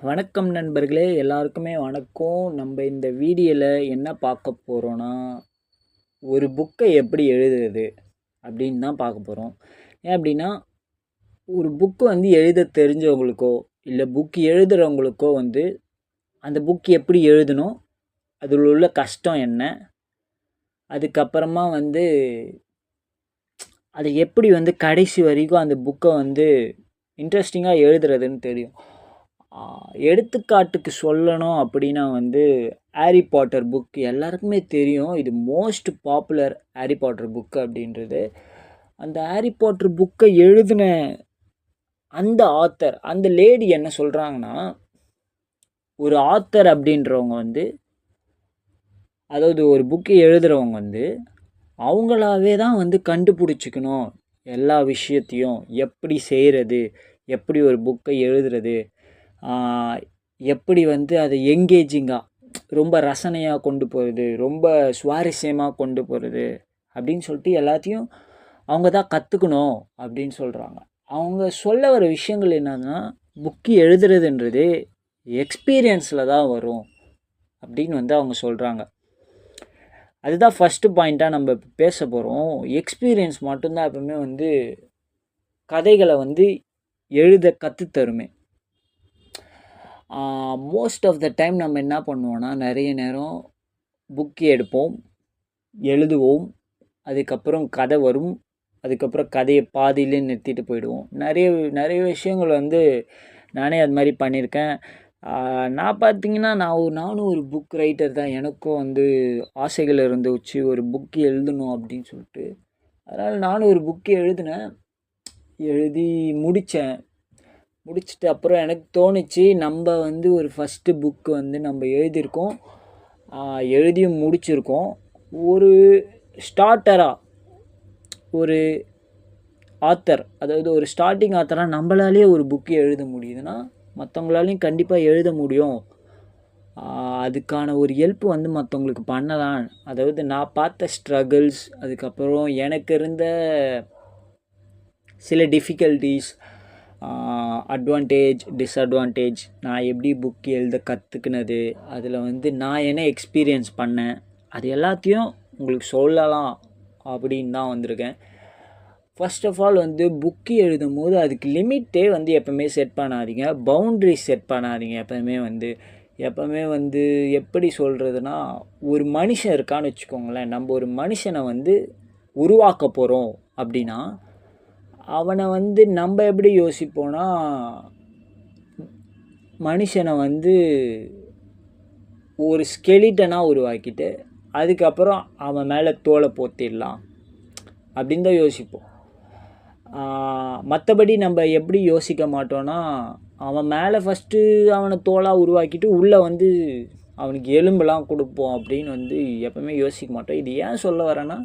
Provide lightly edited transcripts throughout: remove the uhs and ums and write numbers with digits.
வணக்கம் நண்பர்களே, எல்லாருக்குமே வணக்கம். நம்ம இந்த வீடியோவில் என்ன பார்க்க போகிறோன்னா, ஒரு புக்கை எப்படி எழுதுறது அப்படின்னு தான் பார்க்க போகிறோம். ஏன் அப்படின்னா, ஒரு புக்கு எழுத தெரிஞ்சவங்களுக்கோ இல்லை புக் எழுதுகிறவங்களுக்கோ அந்த புக் எப்படி எழுதணும், அதில் உள்ள கஷ்டம் என்ன, அதுக்கப்புறமா அதை எப்படி கடைசி வரைக்கும் அந்த புக்கை இன்ட்ரெஸ்டிங்காக எழுதுறதுன்னு தெரியும். எடுத்துக்காட்டுக்கு சொல்லணும் அப்படின்னா ஹாரி பாட்டர் புக் எல்லாருக்குமே தெரியும். இது most popular Harry Potter book அப்படின்றது. அந்த ஹாரி பாட்டர் புக்கை எழுதின அந்த ஆத்தர், அந்த லேடி என்ன சொல்கிறாங்கன்னா, ஒரு ஆத்தர் அப்படின்றவங்க அதாவது ஒரு புக்கை எழுதுகிறவங்க அவங்களாவே தான் கண்டுபிடிச்சிக்கணும் எல்லா விஷயத்தையும். எப்படி செய்கிறது, எப்படி ஒரு புக்கை எழுதுறது, எப்படி அதை எங்கேஜிங்காக ரொம்ப ரசனையாக கொண்டு போகிறது, ரொம்ப சுவாரஸ்யமாக கொண்டு போகிறது அப்படின்னு சொல்லிட்டு எல்லாத்தையும் அவங்க தான் கற்றுக்கணும் அப்படின்னு சொல்கிறாங்க. அவங்க சொல்ல வர விஷயங்கள் என்னன்னா, புக்கு எழுதுறதுன்றது எக்ஸ்பீரியன்ஸில் தான் வரும் அப்படின்னு அவங்க சொல்கிறாங்க. அதுதான் ஃபஸ்ட்டு பாயிண்ட்டாக நம்ம பேச போகிறோம். எக்ஸ்பீரியன்ஸ் மட்டும்தான் எப்பவுமே கதைகளை எழுத கற்றுத்தருமே. மோஸ்ட் ஆஃப் த டைம் நம்ம என்ன பண்ணுவோன்னா, நிறைய நேரம் புக்கு எடுப்போம், எழுதுவோம், அதுக்கப்புறம் கதை வரும், அதுக்கப்புறம் கதையை பாதியிலே நிறுத்திட்டு போயிடுவோம். நிறைய விஷயங்கள் நானே அது மாதிரி பண்ணியிருக்கேன். நான் பார்த்தீங்கன்னா நானும் ஒரு புக் ரைட்டர் தான். எனக்கும் ஆசைகள் இருந்துச்சு ஒரு புக்கு எழுதணும் அப்படின்னு சொல்லிட்டு. அதனால் நானும் ஒரு புக்கு எழுதி முடிச்சுட்டு அப்புறம் எனக்கு தோணுச்சு, நம்ம ஒரு ஃபஸ்ட்டு புக்கு நம்ம எழுதியிருக்கோம், எழுதியும் முடிச்சிருக்கோம். ஒரு ஸ்டார்டராக ஒரு ஆத்தர், அதாவது ஒரு ஸ்டார்டிங் ஆத்தராக நம்மளாலேயே ஒரு புக்கு எழுத முடியுதுன்னா மற்றவங்களாலையும் கண்டிப்பாக எழுத முடியும். அதுக்கான ஒரு ஹெல்ப் மற்றவங்களுக்கு பண்ணலாம். அதாவது நான் பார்த்த ஸ்ட்ரகிள்ஸ், அதுக்கப்புறம் எனக்கு இருந்த சில டிஃபிகல்ட்டிஸ், அட்வான்டேஜ், டிஸ்அட்வான்டேஜ், நான் எப்படி புக் எழுத கற்றுக்கினது, அதில் நான் என்ன எக்ஸ்பீரியன்ஸ் பண்ணேன், அது எல்லாத்தையும் உங்களுக்கு சொல்லலாம் அப்படின்னு தான் வந்திருக்கேன். ஃபர்ஸ்ட் ஆஃப் ஆல் புக்கு எழுதும் போது அதுக்கு லிமிட்டே எப்போவுமே செட் பண்ணாதீங்க, பவுண்ட்ரிஸ் செட் பண்ணாதீங்க. எப்போவுமே எப்படி சொல்கிறதுனா, ஒரு மனுஷன் இருக்கான்னு வச்சுக்கோங்களேன். நம்ம ஒரு மனுஷனை உருவாக்க போகிறோம் அப்படின்னா அவனை நம்ம எப்படி யோசிப்போன்னா, மனுஷனை ஒரு ஸ்கெலிட்டனாக உருவாக்கிட்டு அதுக்கப்புறம் அவன் மேலே தோலை போத்திடலாம் அப்படின்னு தான் யோசிப்போம். மற்றபடி நம்ம எப்படி யோசிக்க மாட்டோன்னா, அவன் மேலே ஃபஸ்ட்டு அவனை தோலாக உருவாக்கிட்டு உள்ளே அவனுக்கு எலும்பெலாம் கொடுப்போம் அப்படின்னு எப்போவுமே யோசிக்க மாட்டோம். இது ஏன் சொல்ல வரேன்னா,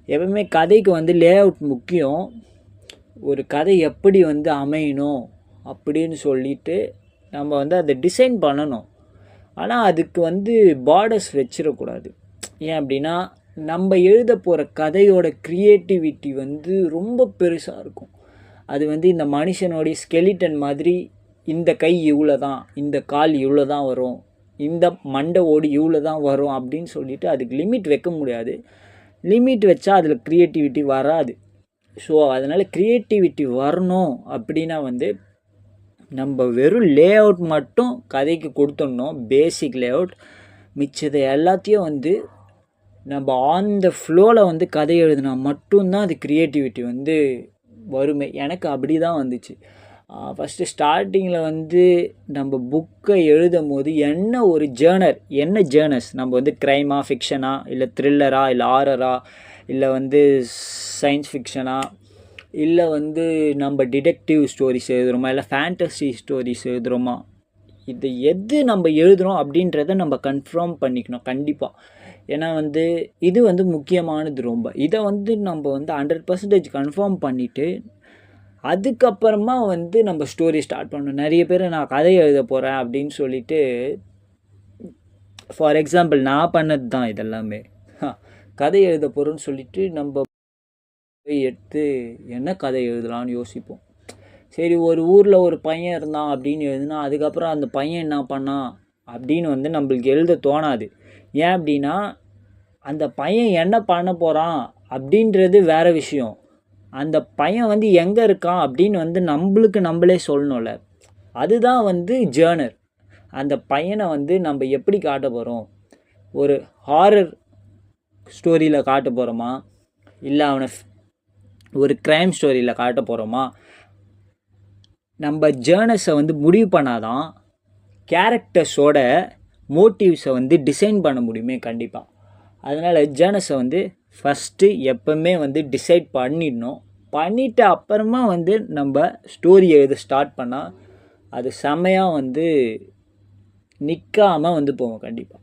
எப்பவுமே கதைக்கு லே அவுட் முக்கியம். ஒரு கதை எப்படி அமையணும் அப்படின்னு சொல்லிட்டு நம்ம அதை டிசைன் பண்ணணும். ஆனால் அதுக்கு பார்டர்ஸ் வச்சிடக்கூடாது. ஏன் அப்படின்னா, நம்ம எழுத போகிற கதையோட க்ரியேட்டிவிட்டி ரொம்ப பெருசாக இருக்கும். அது இந்த மனுஷனோடைய ஸ்கெலிட்டன் மாதிரி, இந்த கை இவ்வளோ தான், இந்த கால் இவ்வளோ தான் வரும், இந்த மண்டை ஓடி இவ்வளோ தான் வரும் அப்படின்னு சொல்லிட்டு அதுக்கு லிமிட் வைக்க முடியாது. லிமிட் வச்சா அதில் க்ரியேட்டிவிட்டி வராது. ஸோ அதனால் க்ரியேட்டிவிட்டி வரணும் அப்படின்னா நம்ம வெறும் லே அவுட் மட்டும் கதைக்கு கொடுத்துடணும், பேசிக் லே அவுட். மிச்சதை எல்லாத்தையும் நம்ம ஆன் த ஃப்ளோவில் கதை எழுதினா மட்டும்தான் அது க்ரியேட்டிவிட்டி வருமே. எனக்கு அப்படி தான் வந்துச்சு. ஃபஸ்ட்டு ஸ்டார்டிங்கில் நம்ம புக்கை எழுதும் போது என்ன ஒரு ஜேர்னர்ஸ் நம்ம க்ரைமா, ஃபிக்ஷனா, இல்லை த்ரில்லரா, இல்லை ஹாரரா, இல்லை சயின்ஸ் ஃபிக்ஷனா, இல்லை நம்ம டிடெக்டிவ் ஸ்டோரிஸ் எழுதுகிறோமா, இல்லை ஃபேண்டசி ஸ்டோரிஸ் எழுதுகிறோமா, இது எது நம்ம எழுதுகிறோம் அப்படின்றத நம்ம கன்ஃபார்ம் பண்ணிக்கணும் கண்டிப்பாக. ஏன்னா இது முக்கியமானது ரொம்ப. இதை நம்ம 100% கன்ஃபார்ம் பண்ணிவிட்டு அதுக்கப்புறமா நம்ம ஸ்டோரி ஸ்டார்ட் பண்ணணும். நிறைய பேர் நான் கதை எழுத போகிறேன் அப்படின்னு சொல்லிட்டு, ஃபார் எக்ஸாம்பிள் நான் பண்ணது தான் இதெல்லாமே. கதை எழுத போகிறோன்னு சொல்லிட்டு நம்ம எடுத்து என்ன கதை எழுதலான்னு யோசிப்போம். சரி ஒரு ஊரில் ஒரு பையன் இருந்தான் அப்படின்னு எழுதுனா அதுக்கப்புறம் அந்த பையன் என்ன பண்ணான் அப்படின்னு வந்து நம்மளுக்கு எழுத தோணாது. ஏன் அப்படின்னா அந்த பையன் என்ன பண்ண போகிறான் அப்படின்றது வேறு விஷயம். அந்த பையன் வந்து எங்கே இருக்கான் அப்படின்னு வந்து நம்மளுக்கு நம்மளே சொல்லணும்ல. அதுதான் வந்து ஜேர்னர். அந்த பையனை வந்து நம்ம எப்படி காட்ட போகிறோம்? ஒரு ஹாரர் ஸ்டோரியில் காட்ட போகிறோமா, இல்லை அவனை ஒரு க்ரைம் ஸ்டோரியில் காட்ட போகிறோமா? நம்ம ஜேர்னர்ஸை வந்து முடிவு பண்ணாதான் கேரக்டர்ஸோட மோட்டிவ்ஸை வந்து டிசைன் பண்ண முடியுமே கண்டிப்பாக. அதனால் ஜேர்னர்ஸை வந்து ஃபஸ்ட்டு எப்போவுமே வந்து டிசைட் பண்ணிடணும். பண்ணிவிட்டு அப்புறமா வந்து நம்ம ஸ்டோரி எழுத ஸ்டார்ட் பண்ணால் அது செம்மையாக வந்து நிற்காமல் வந்து போவோம் கண்டிப்பாக.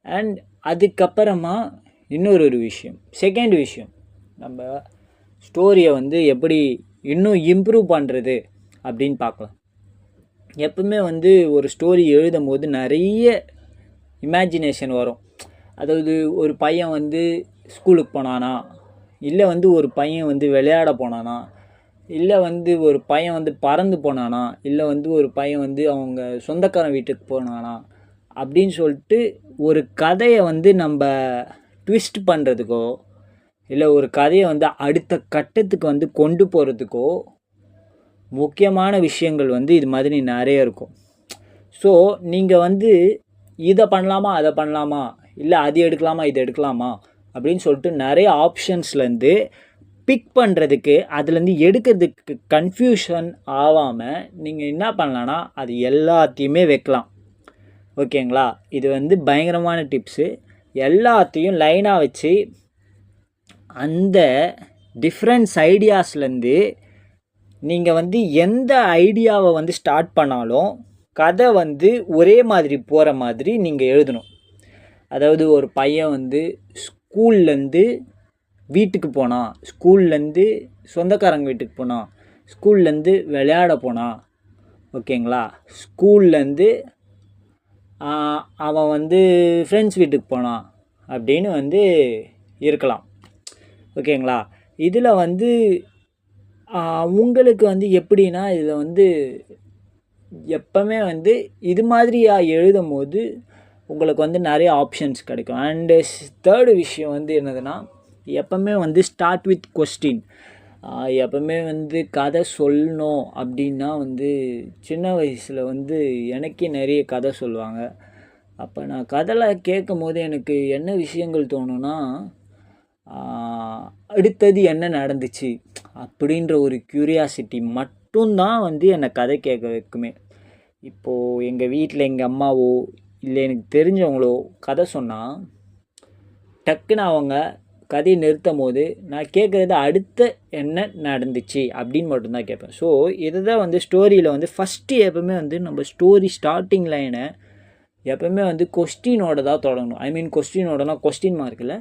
அண்ட் அதுக்கப்புறமா இன்னொரு விஷயம், செகண்ட் விஷயம், நம்ம ஸ்டோரியை வந்து எப்படி இன்னும் இம்ப்ரூவ் பண்ணுறது அப்படின்னு பார்க்கலாம். எப்பவுமே வந்து ஒரு ஸ்டோரி எழுதும் போது நிறைய இமேஜினேஷன் வரும். அதாவது ஒரு பையன் வந்து ஸ்கூலுக்கு போனானா, இல்லை வந்து ஒரு பையன் வந்து விளையாட போனானா, இல்லை வந்து ஒரு பையன் வந்து பறந்து போனானா, இல்லை வந்து ஒரு பையன் வந்து அவங்க சொந்தக்காரன் வீட்டுக்கு போனானா அப்படின்னு சொல்லிட்டு ஒரு கதையை வந்து நம்ம ட்விஸ்ட் பண்ணுறதுக்கோ, இல்லை ஒரு கதையை வந்து அடுத்த கட்டத்துக்கு வந்து கொண்டு போகிறதுக்கோ முக்கியமான விஷயங்கள் வந்து இது மாதிரி நிறைய இருக்கும். ஸோ நீங்கள் வந்து இதை பண்ணலாமா, அதை பண்ணலாமா, இல்லை அது எடுக்கலாமா, இது எடுக்கலாமா அப்படின்னு சொல்லிட்டு நிறைய ஆப்ஷன்ஸ்லேருந்து பிக் பண்ணுறதுக்கு, அதுலேருந்து எடுக்கிறதுக்கு கன்ஃபியூஷன் ஆகாமல் நீங்கள் என்ன பண்ணலான்னா அது எல்லாத்தையுமே வைக்கலாம். ஓகேங்களா? இது வந்து பயங்கரமான டிப்ஸு. எல்லாத்தையும் லைனாக வச்சு அந்த டிஃப்ரெண்ட்ஸ் ஐடியாஸ்லேருந்து நீங்கள் வந்து எந்த ஐடியாவை வந்து ஸ்டார்ட் பண்ணாலும் கதை வந்து ஒரே மாதிரி போகிற மாதிரி நீங்கள் எழுதணும். அதாவது ஒரு பையன் வந்து ஸ்கூல்லேருந்து வீட்டுக்கு போனான், ஸ்கூல்லேருந்து சொந்தக்காரங்க வீட்டுக்கு போனான், ஸ்கூல்லேருந்து விளையாட போனான். ஓகேங்களா? ஸ்கூல்லேருந்து அவன் வந்து ஃப்ரெண்ட்ஸ் வீட்டுக்கு போனான் அப்படின்னு வந்து இருக்கலாம். ஓகேங்களா? இதில் வந்து உங்களுக்கு வந்து எப்படின்னா இதில் வந்து எப்பவுமே வந்து இது மாதிரியாக எழுதும் போது உங்களுக்கு வந்து நிறைய ஆப்ஷன்ஸ் கிடைக்கும். அண்டு தேர்டு விஷயம் வந்து என்னதுன்னா, எப்பவுமே வந்து ஸ்டார்ட் வித் கொஸ்டின். எப்பவுமே வந்து கதை சொல்லணும் அப்படின்னா வந்து சின்ன வயசில் வந்து எனக்கே நிறைய கதை சொல்லுவாங்க. அப்போ நான் கதைலாம் கேட்கும் போது எனக்கு என்ன விஷயங்கள் தோணுன்னா, அடுத்தது என்ன நடந்துச்சு அப்படின்ற ஒரு க்யூரியாசிட்டி மட்டும்தான் வந்து என்னை கதை கேட்க வைக்குமே. இப்போது எங்கள் வீட்டில் எங்கள் அம்மாவோ இல்லை எனக்கு தெரிஞ்சவங்களோ கதை சொன்னால் டக்குன்னு அவங்க கதையை நிறுத்தும் போது நான் கேட்குறது அடுத்த என்ன நடந்துச்சு அப்படின்னு மட்டும்தான் கேட்பேன். ஸோ இதுதான் வந்து ஸ்டோரியில் வந்து ஃபஸ்ட்டு எப்பவுமே வந்து நம்ம ஸ்டோரி ஸ்டார்டிங் லைனை எப்பவுமே வந்து கொஸ்டினோட தான் தொடங்கணும். ஐ மீன் கொஸ்டினோடனா கொஸ்டின் மார்க்கில்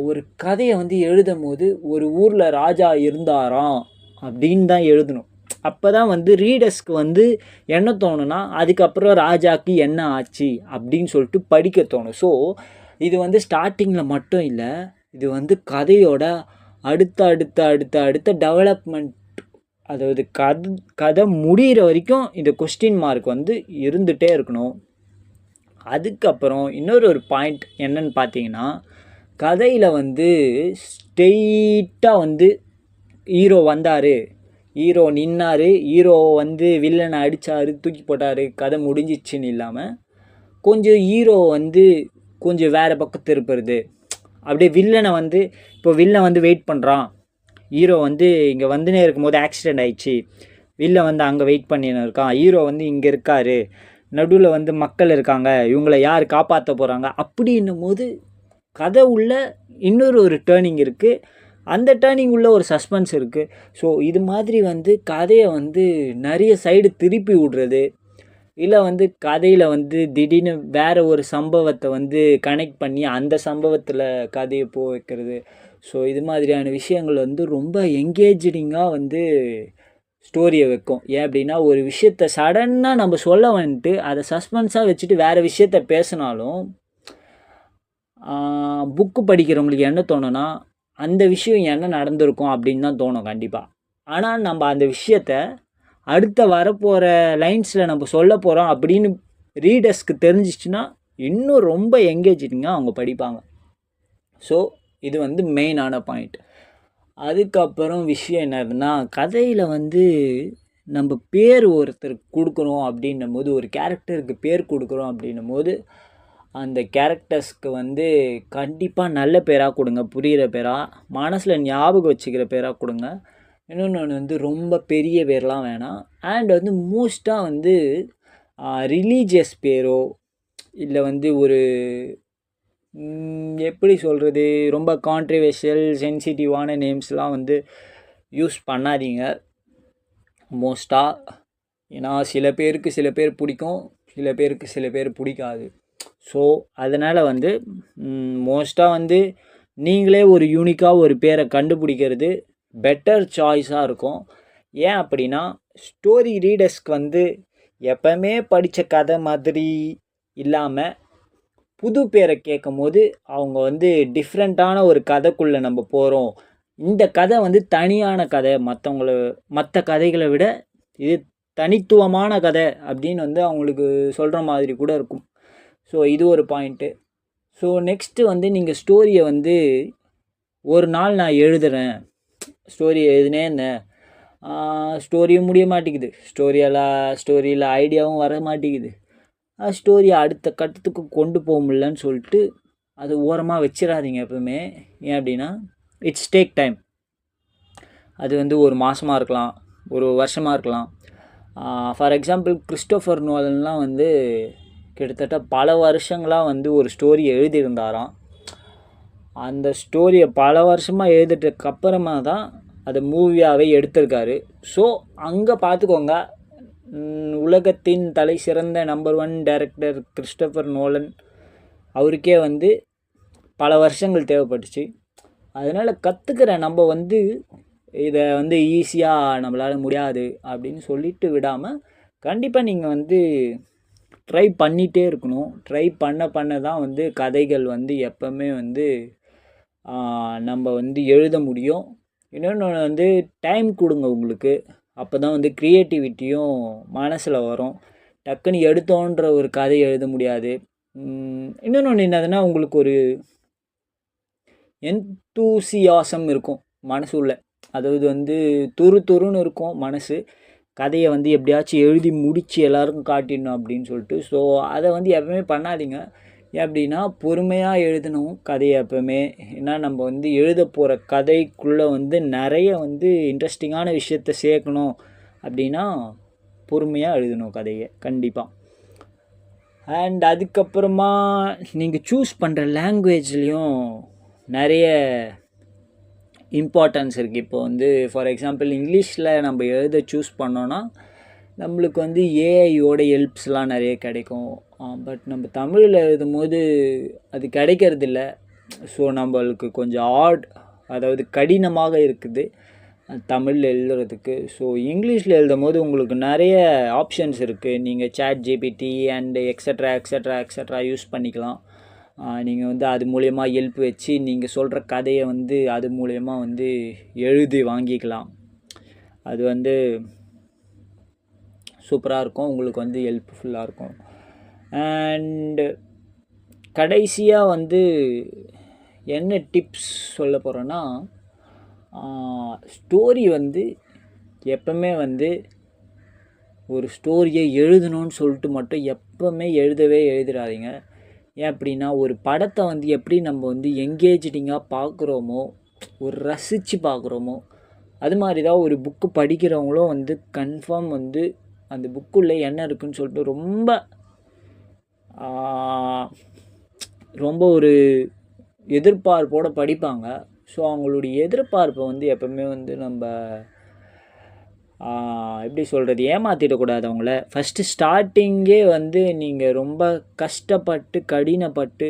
ஒரு கதையை வந்து எழுதும் போது ஒரு ஊரில் ராஜா இருந்தாராம் அப்படின்னு தான் எழுதணும். அப்போ தான் வந்து ரீடர்ஸ்க்கு வந்து என்ன தோணுன்னா அதுக்கப்புறம் ராஜாக்கு என்ன ஆச்சு அப்படின்னு சொல்லிட்டு படிக்க தோணும். ஸோ இது வந்து ஸ்டார்டிங்கில் மட்டும் இல்லை, இது வந்து கதையோட அடுத்த அடுத்த அடுத்த அடுத்த டெவலப்மெண்ட், அதாவது கதை முடிகிற வரைக்கும் இந்த கொஸ்டின் மார்க் வந்து இருந்துகிட்டே இருக்கணும். அதுக்கப்புறம் இன்னொரு பாயிண்ட் என்னன்னு பார்த்தீங்கன்னா, கதையில் வந்து ஸ்ட்ரெயிட்டாக வந்து ஹீரோ வந்தார், ஹீரோ நின்னார், ஹீரோ வந்து வில்லனை அடித்தார், தூக்கி போட்டார், கதை முடிஞ்சிச்சுன்னு இல்லாமல் கொஞ்சம் ஹீரோ வந்து கொஞ்சம் வேறு பக்கம் திருப்புறது. அப்படியே வில்லனை வந்து இப்போ வில்லன் வந்து வெயிட் பண்ணுறான், ஹீரோ வந்து இங்கே வந்துனே இருக்கும்போது ஆக்சிடெண்ட் ஆயிடுச்சு, வில்லன் வந்து அங்கே வெயிட் பண்ணின்னு இருக்கான், ஹீரோ வந்து இங்கே இருக்கார், நடுவில் வந்து மக்கள் இருக்காங்க, இவங்களை யார் காப்பாற்ற போகிறாங்க அப்படின்னும் போது கதை உள்ள இன்னொரு டேர்னிங் இருக்குது, அந்த டேர்னிங் உள்ள ஒரு சஸ்பென்ஸ் இருக்குது. ஸோ இது மாதிரி வந்து கதையை வந்து நிறைய சைடு திருப்பி விடுறது, இல்லை வந்து கதையில் வந்து திடீர்னு வேறு ஒரு சம்பவத்தை வந்து கனெக்ட் பண்ணி அந்த சம்பவத்தில் கதையை வைக்கிறது. ஸோ இது மாதிரியான விஷயங்கள் வந்து ரொம்ப என்கேஜிங்காக வந்து ஸ்டோரியை வைக்கும். ஏன் அப்படின்னா ஒரு விஷயத்தை சடனாக நம்ம சொல்ல வந்துட்டு அதை சஸ்பென்ஸாக வச்சுட்டு வேறு விஷயத்த பேசினாலும் புக்கு படிக்கிறவங்களுக்கு என்ன தோணுன்னா அந்த விஷயம் என்ன நடந்திருக்கும் அப்படின்னு தான் தோணும் கண்டிப்பாக. ஆனால் நம்ம அந்த விஷயத்த அடுத்த வரப்போகிற லைன்ஸில் நம்ம சொல்ல போகிறோம் அப்படின்னு ரீடர்ஸ்க்கு தெரிஞ்சிச்சுன்னா இன்னும் ரொம்ப எங்கேஜிங்காக அவங்க படிப்பாங்க. ஸோ இது வந்து மெயினான பாயிண்ட். அதுக்கப்புறம் விஷயம் என்னதுன்னா, கதையில் வந்து நம்ம பேர் ஒருத்தருக்கு கொடுக்குறோம் அப்படின்னும் போது, ஒரு கேரக்டருக்கு பேர் கொடுக்குறோம் அப்படின்னும் போது, அந்த கேரக்டர்ஸ்க்கு வந்து கண்டிப்பாக நல்ல பேராக கொடுங்க, புரிகிற பேராக, மனசில் ஞாபகம் வச்சுக்கிற பேராக கொடுங்க. இன்னொன்று வந்து ரொம்ப பெரிய பேர்லாம் வேணாம். அண்ட் வந்து மோஸ்ட்டாக வந்து ரிலீஜியஸ் பேரோ இல்லை வந்து ஒரு எப்படி சொல்கிறது, ரொம்ப கான்ட்ரவர்ஷியல் சென்சிட்டிவான நேம்ஸ்லாம் வந்து யூஸ் பண்ணாதீங்க மோஸ்ட்டாக. ஏன்னா சில பேருக்கு சில பேர் பிடிக்கும், சில பேருக்கு சில பேர் பிடிக்காது. ஸோ அதனால் வந்து மோஸ்ட்டாக வந்து நீங்களே ஒரு யூனிக்காக ஒரு பேரை கண்டுபிடிக்கிறது பெட்டர் சாய்ஸாக இருக்கும். ஏன் அப்படின்னா ஸ்டோரி ரீடர்ஸ்க்கு வந்து எப்போவுமே படித்த கதை மாதிரி இல்லாமல் புது பேரை கேட்கும் போது அவங்க வந்து டிஃப்ரெண்ட்டான ஒரு கதைக்குள்ளே நம்ம போகிறோம், இந்த கதை வந்து தனியான கதை, மற்ற கதைகளை விட இது தனித்துவமான கதை அப்படின்னு வந்து அவங்களுக்கு சொல்கிற மாதிரி கூட இருக்கும். ஸோ இது ஒரு பாயிண்ட்டு. ஸோ நெக்ஸ்ட்டு வந்து நீங்கள் ஸ்டோரியை வந்து ஒரு நாள் நான் எழுதுகிறேன், ஸ்டோரி எழுதுனே இருந்தேன், ஸ்டோரியும் முடிய மாட்டேங்குது, ஸ்டோரியில் ஐடியாவும் வர மாட்டேங்குது, ஸ்டோரியை அடுத்த கட்டத்துக்கு கொண்டு போக முடியலன்னு சொல்லிட்டு அது ஓரமாக வச்சிடாதீங்க எப்பவுமே. ஏன் அப்படின்னா இட்ஸ் டேக் டைம். அது வந்து ஒரு மாதமாக இருக்கலாம், ஒரு வருஷமாக இருக்கலாம். ஃபார் எக்ஸாம்பிள் கிறிஸ்டோஃபர் நோலன்லாம் வந்து கிட்டத்தட்ட பல வருஷங்களாக வந்து ஒரு ஸ்டோரி எழுதியிருந்தாராம். அந்த ஸ்டோரியை பல வருஷமாக எழுதிட்டதுக்கப்புறமா தான் அதை மூவியாகவே எடுத்திருக்காரு. ஸோ அங்கே பார்த்துக்கோங்க, உலகத்தின் தலை சிறந்த நம்பர் 1 டைரக்டர் கிறிஸ்டோஃபர் நோலன், அவருக்கே வந்து பல வருஷங்கள் தேவைப்பட்டுச்சு. அதனால் கற்றுக்கிற நம்ம வந்து இதை வந்து ஈஸியாக நம்மளால் முடியாது அப்படின்னு சொல்லிட்டு விடாமல் கண்டிப்பாக நீங்கள் வந்து ட்ரை பண்ணிகிட்டே இருக்கணும். ட்ரை பண்ண தான் வந்து கதைகள் வந்து எப்போவுமே வந்து நம்ம வந்து எழுத முடியும். இன்னொன்று வந்து டைம் கொடுங்க உங்களுக்கு, அப்போ தான் வந்து க்ரியேட்டிவிட்டியும் மனசில் வரும். டக்குன்னு எடுத்தோன்ற ஒரு கதை எழுத முடியாது. இன்னொன்று என்னதுன்னா, உங்களுக்கு ஒரு என்தூசியாசம் இருக்கும் மனசு உள்ள, அதாவது வந்து துருன்னு இருக்கும் மனசு, கதையை வந்து எப்படியாச்சும் எழுதி முடித்து எல்லாருக்கும் காட்டிடணும் அப்படின்னு சொல்லிட்டு. ஸோ அதை வந்து எப்பவுமே பண்ணாதீங்க. எப்படின்னா பொறுமையாக எழுதணும் கதையை எப்பவுமே. ஏன்னா நம்ம வந்து எழுத போகிற கதைக்குள்ளே வந்து நிறைய வந்து இன்ட்ரெஸ்டிங்கான விஷயத்த சேர்க்கணும் அப்படின்னா பொறுமையாக எழுதணும் கதையை கண்டிப்பாக. அண்ட் அதுக்கப்புறமா நீங்கள் சூஸ் பண்ணுற லாங்குவேஜ்லேயும் நிறைய இம்பார்ட்டன்ஸ் இருக்குது. இப்போ வந்து ஃபார் எக்ஸாம்பிள் இங்கிலீஷில் நம்ம எழுத சூஸ் பண்ணோன்னா நம்மளுக்கு வந்து ஏஐயோட ஹெல்ப்ஸ்லாம் நிறைய கிடைக்கும். பட் நம்ம தமிழில் எழுதும் போது அது கிடைக்கிறதில்ல. ஸோ நம்மளுக்கு கொஞ்சம் அதாவது கடினமாக இருக்குது தமிழில் எழுதுறதுக்கு. ஸோ இங்கிலீஷில் எழுதும் போது உங்களுக்கு நிறைய ஆப்ஷன்ஸ் இருக்குது. நீங்கள் ChatGPT அண்டு எக்ஸட்ரா யூஸ் பண்ணிக்கலாம். நீங்கள் வந்து அது மூலயமா ஹெல்ப் வச்சு நீங்கள் சொல்கிற கதையை வந்து அது மூலயமா வந்து எழுதி வாங்கிக்கலாம். அது வந்து சூப்பராக இருக்கும், உங்களுக்கு வந்து ஹெல்ப்ஃபுல்லாக இருக்கும். அண்டு கடைசியாக வந்து என்ன டிப்ஸ் சொல்ல போகிறேன்னா, ஸ்டோரி வந்து எப்பவுமே வந்து ஒரு ஸ்டோரியை எழுதணும்னு சொல்லிட்டு மட்டும் எப்பவுமே எழுதிடாதீங்க. ஏன் அப்படின்னா ஒரு படத்தை வந்து எப்படி நம்ம வந்து எங்கேஜிங்காக பார்க்குறோமோ, ஒரு ரசித்து பார்க்குறோமோ, அது மாதிரி தான் ஒரு புக்கு படிக்கிறவங்களும் வந்து கன்ஃபார்ம் வந்து அந்த புக்குள்ளே என்ன இருக்குதுன்னு சொல்லிட்டு ரொம்ப ஒரு எதிர்பார்ப்போடு படிப்பாங்க. ஸோ அவங்களுடைய எதிர்பார்ப்பை வந்து எப்பவுமே வந்து நம்ம எப்படி சொல்கிறது, ஏமாற்றிடக்கூடாது அவங்கள. ஃபஸ்ட்டு ஸ்டார்டிங்கே வந்து நீங்கள் ரொம்ப கஷ்டப்பட்டு கடினப்பட்டு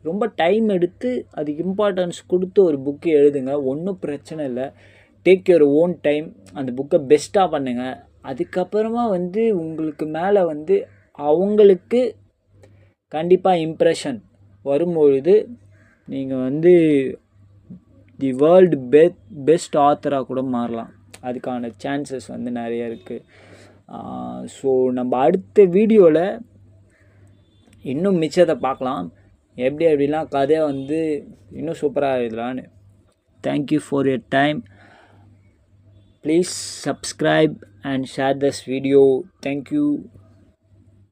ரொம்ப டைம் எடுத்து அதுக்கு இம்பார்ட்டன்ஸ் கொடுத்து ஒரு புக்கு எழுதுங்க, ஒன்றும் பிரச்சனை இல்லை. டேக் யுவர் ஓன் டைம், அந்த புக்கை பெஸ்ட்டாக பண்ணுங்கள். அதுக்கப்புறமா வந்து உங்களுக்கு மேலே வந்து அவங்களுக்கு கண்டிப்பாக இம்ப்ரெஷன் வரும்பொழுது நீங்கள் வந்து தி வேர்ல்டு பெஸ்ட் ஆத்தராக கூட மாறலாம். அதுக்கான சான்சஸ் வந்து நிறைய இருக்குது. ஸோ நம்ம அடுத்த வீடியோவில் இன்னும் மிச்சத்தை பார்க்கலாம், எப்படிலாம் கதையை வந்து இன்னும் சூப்பராக எழுதலான்னு. Thank you for your time. Please subscribe and share this video. Thank you.